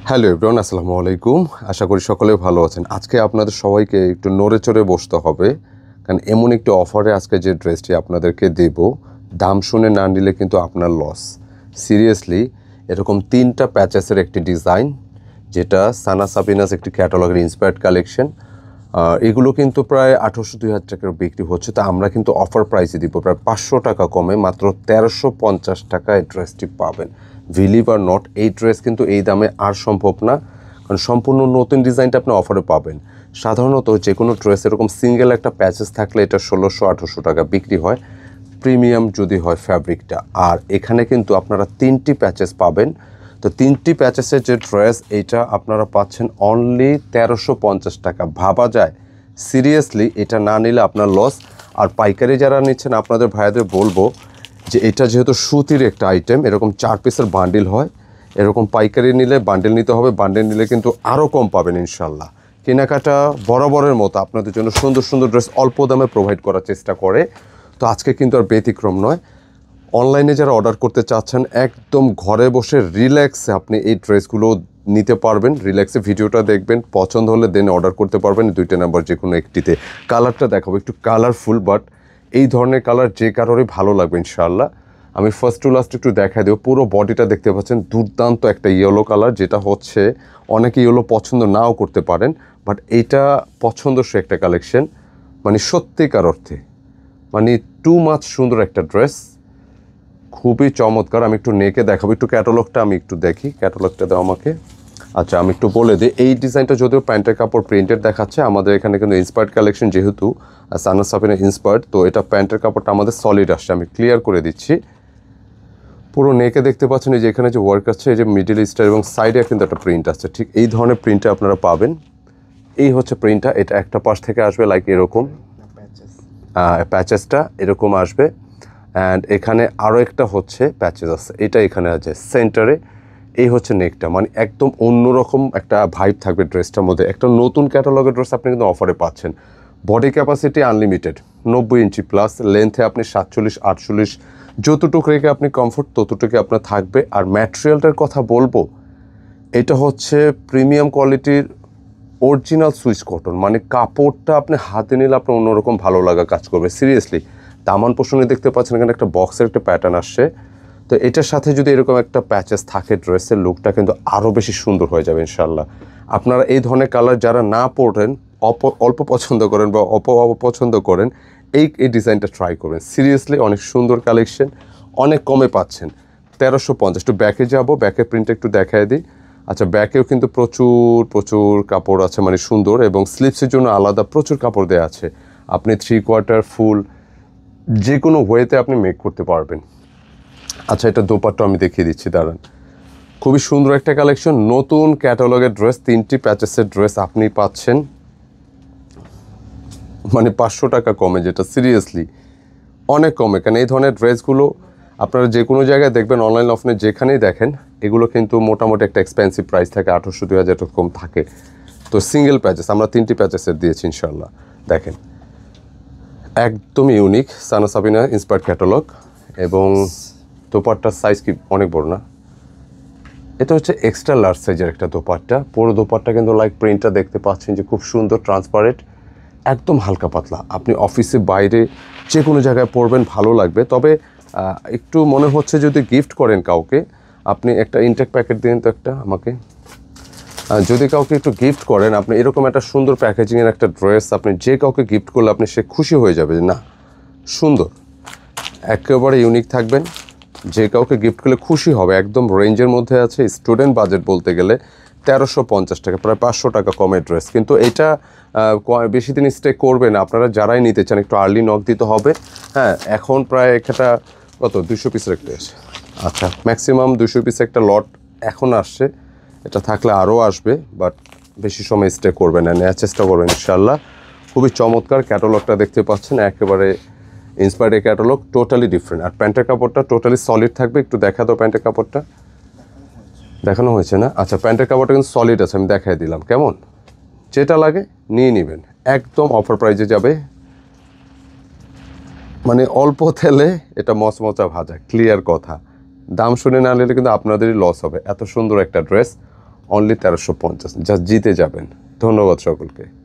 Hello everyone, আসসালামু আলাইকুম। আশা করি সকলে ভালো আছেন। আজকে আপনাদের সবাইকে একটু নড়ে চড়ে বসতে হবে, কারণ এমন একটি অফারে আজকে যে ড্রেসটি আপনাদেরকে দেব, দাম শুনে না নিলে কিন্তু আপনার লস। সিরিয়াসলি, এরকম 3টা প্যাচেসের একটি ডিজাইন, যেটা সানা সাবিনাস একটি ক্যাটালগের ইন্সপায়ার্ড কালেকশন। এগুলো কিন্তু প্রায় 1800-2000 টাকার বিক্রি হচ্ছে, তা আমরা কিন্তু অফার প্রাইসে দিব প্রায় 500 টাকা কমে, মাত্র 1350 টাকায় ড্রেসটি পাবেন। বিলিভ আর নট, এই ড্রেস কিন্তু এই দামে আর সম্ভব না, কারণ সম্পূর্ণ নতুন ডিজাইনটা আপনি অফারে পাবেন। সাধারণত যে কোনো ড্রেস এরকম সিঙ্গেল একটা প্যাচেস থাকলে এটা 1600-1800 টাকা বিক্রি হয়, প্রিমিয়াম যদি হয় ফ্যাব্রিকটা। আর এখানে কিন্তু আপনারা 3টি প্যাচেস পাবেন। তো 3টি প্যাচেসের যে ড্রেস, এইটা আপনারা পাচ্ছেন অনলি 1350 টাকা। ভাবা যায়? সিরিয়াসলি, এটা না নিলে আপনার লস। আর পাইকারি যারা নিচ্ছেন, আপনাদের ভাইয়াদের বলবো যে এটা যেহেতু সুতির একটা আইটেম, এরকম 4 পিসের বান্ডিল হয়, এরকম পাইকারি নিলে বান্ডিল নিতে হবে। বান্ডিল নিলে কিন্তু আরও কম পাবেন ইনশাল্লাহ। কেনাকাটা বরাবরের মতো আপনাদের জন্য সুন্দর সুন্দর ড্রেস অল্প দামে প্রোভাইড করার চেষ্টা করে। তো আজকে কিন্তু আর ব্যতিক্রম নয়। অনলাইনে যারা অর্ডার করতে চাচ্ছেন, একদম ঘরে বসে রিল্যাক্সে আপনি এই ড্রেসগুলো নিতে পারবেন। রিল্যাক্সে ভিডিওটা দেখবেন, পছন্দ হলে দেন অর্ডার করতে পারবেন। 2টা নাম্বার যে কোনো একটিতে। কালারটা দেখাবো একটু কালারফুল, বাট এই ধরনের কালার যে কারোরই ভালো লাগবে ইনশাআল্লাহ। আমি ফার্স্ট টু লাস্ট একটু দেখাই দেবো। পুরো বডিটা দেখতে পাচ্ছেন দুর্দান্ত একটা ইয়েলো কালার, যেটা হচ্ছে অনেকে ইয়েলো পছন্দ নাও করতে পারেন, বাট এইটা পছন্দসই একটা কালেকশন, মানে সত্যিকার অর্থে মানে টু মাচ সুন্দর একটা ড্রেস, খুবই চমৎকার। আমি একটু নেকে দেখাবো, একটু ক্যাটালগটা আমি একটু দেখি। ক্যাটালগটা দাও আমাকে। আচ্ছা, আমি একটু বলে দিই, এই ডিজাইনটা যদিও প্যান্টের কাপড় প্রিন্টেড দেখাচ্ছে, আমাদের এখানে কিন্তু ইন্সপায়ার্ড কালেকশন, যেহেতু সানা সাবিনা ইন্সপায়ার্ড, তো এটা প্যান্টের কাপড়টা আমাদের সলিড আসছে। আমি ক্লিয়ার করে দিচ্ছি। পুরো নেকে দেখতে পাচ্ছেন, এই যে এখানে যে ওয়ার্ক আছে, এই যে মিডল ইস্টার এবং সাইডে কিন্তু একটা প্রিন্ট আছে, ঠিক এই ধরনের প্রিন্টটা আপনারা পাবেন। এই হচ্ছে প্রিন্টটা, এটা একটা পাশ থেকে আসবে লাইক এরকম, প্যাচেসটা এরকম আসবে। অ্যান্ড এখানে আরও একটা হচ্ছে প্যাচেস আছে, এটা এখানে আছে সেন্টারে। এই হচ্ছে নেকটা, মানে একদম অন্যরকম একটা ভাইব থাকবে ড্রেসটার মধ্যে। একটা নতুন ক্যাটালগের ড্রেস আপনি কিন্তু অফারে পাচ্ছেন। Body capacity unlimited, 90 inch plus. লেন্থে আপনি 47-48, যতটুকু রেখে আপনি কমফোর্ট ততটুকু আপনার থাকবে। আর ম্যাটেরিয়ালটার কথা বলবো, এটা হচ্ছে প্রিমিয়াম কোয়ালিটির অরিজিনাল সুইস কটন, মানে কাপড়টা আপনি হাতে নিলে আপনার অন্যরকম ভালো লাগা কাজ করবে। সিরিয়াসলি, দামান পোষণে দেখতে পাচ্ছেন এখানে একটা বক্সের একটা প্যাটার্ন আসছে। তো এটার সাথে যদি এরকম একটা প্যাচেস থাকে, ড্রেসের লুকটা কিন্তু আরও বেশি সুন্দর হয়ে যাবে ইনশাল্লাহ। আপনারা এই ধরনের কালার যারা না পরেন, অল্প পছন্দ করেন বা অপছন্দ করেন, এই ডিজাইনটা ট্রাই করবেন। সিরিয়াসলি অনেক সুন্দর কালেকশন, অনেক কমে পাচ্ছেন। 1350। একটু ব্যাকে যাবো, ব্যাকের প্রিন্টটা একটু দেখায় দিই। আচ্ছা, ব্যাকেও কিন্তু প্রচুর কাপড় আছে, মানে সুন্দর, এবং স্লিপসের জন্য আলাদা প্রচুর কাপড় দেওয়া আছে। আপনি 3/4 ফুল যে কোনো ওয়েতে আপনি মেক করতে পারবেন। আচ্ছা, এটা দোপাট্টা আমি দেখিয়ে দিচ্ছি, দাঁড়ান। খুবই সুন্দর একটা কালেকশন, নতুন ক্যাটালগের ড্রেস, 3টি প্যাচেসের ড্রেস আপনি পাচ্ছেন মানে 500 টাকা কমে, যেটা সিরিয়াসলি অনেক কমে। কারণ এই ধরনের ড্রেসগুলো আপনারা যে কোনো জায়গায় দেখবেন, অনলাইন অফলাইনে যেখানেই দেখেন, এগুলো কিন্তু মোটামুটি একটা এক্সপেন্সিভ প্রাইস থাকে, 1800-2000 টাকা কম থাকে। তো সিঙ্গেল প্যাচেস আমরা 3টি প্যাচেসের দিয়েছি ইনশাল্লাহ। দেখেন, একদম ইউনিক সানা সাবিনা ইন্সপায়ার্ড ক্যাটালগ। এবং দোপাট্টার সাইজ কি অনেক বড় না? এটা হচ্ছে এক্সট্রা লার্জ সাইজের একটা দোপাট্টা। পুরো দোপাট্টা কিন্তু লাইক প্রিন্টটা দেখতে পাচ্ছেন যে খুব সুন্দর, ট্রান্সপারেন্ট, একদম হালকা পাতলা। আপনি অফিসে বাইরে যে কোনো জায়গায় পরবেন, ভালো লাগবে। তবে একটু মনে হচ্ছে যদি গিফট করেন কাউকে, আপনি একটা ইনটেক প্যাকেট দিন তো একটা আমাকে। যদি কাউকে একটু গিফট করেন, আপনি এরকম একটা সুন্দর প্যাকেজিংয়ের একটা ড্রেস আপনি যে কাউকে গিফট করলে আপনি সে খুশি হয়ে যাবে যে না, সুন্দর, একেবারে ইউনিক থাকবেন। যে কাউকে গিফট করলে খুশি হবে। একদম রেঞ্জের মধ্যে আছে, স্টুডেন্ট বাজেট বলতে গেলে 1350 টাকা, প্রায় 500 টাকা কমের ড্রেস। কিন্তু এটা বেশি দিন স্টে করবে না। আপনারা যারাই নিতে চান একটু আর্লি নক দিতে হবে। হ্যাঁ, এখন প্রায় একটা কত 200 পিসের একটা আছে। আচ্ছা, ম্যাক্সিমাম 200 পিসের একটা লট এখন আসছে, এটা থাকলে আরও আসবে, বাট বেশি সময় স্টে করবে না, নেওয়ার চেষ্টা করবেন ইনশাল্লাহ। খুবই চমৎকার ক্যাটালগটা দেখতে পাচ্ছেন, একেবারে ইন্সপায়ার্ড ক্যাটালগ, টোটালি ডিফারেন্ট। আর প্যান্টের কাপড়টা টোটালি সলিড থাকবে। একটু দেখা দাও প্যান্টের কাপড়টা। দেখানো হয়েছে না? আচ্ছা, প্যান্টের কাপড়টা কিন্তু সলিড আছে, আমি দেখাই দিলাম। কেমন? যেটা লাগে নিয়ে নেবেন, একদম অফার প্রাইজে যাবে। মানে অল্প তেলে এটা মচমচা ভাজা, ক্লিয়ার কথা। দাম শুনে না নিলে কিন্তু আপনাদেরই লস হবে। এত সুন্দর একটা ড্রেস অনলি 1350, জাস্ট জিতে যাবেন। ধন্যবাদ সকলকে।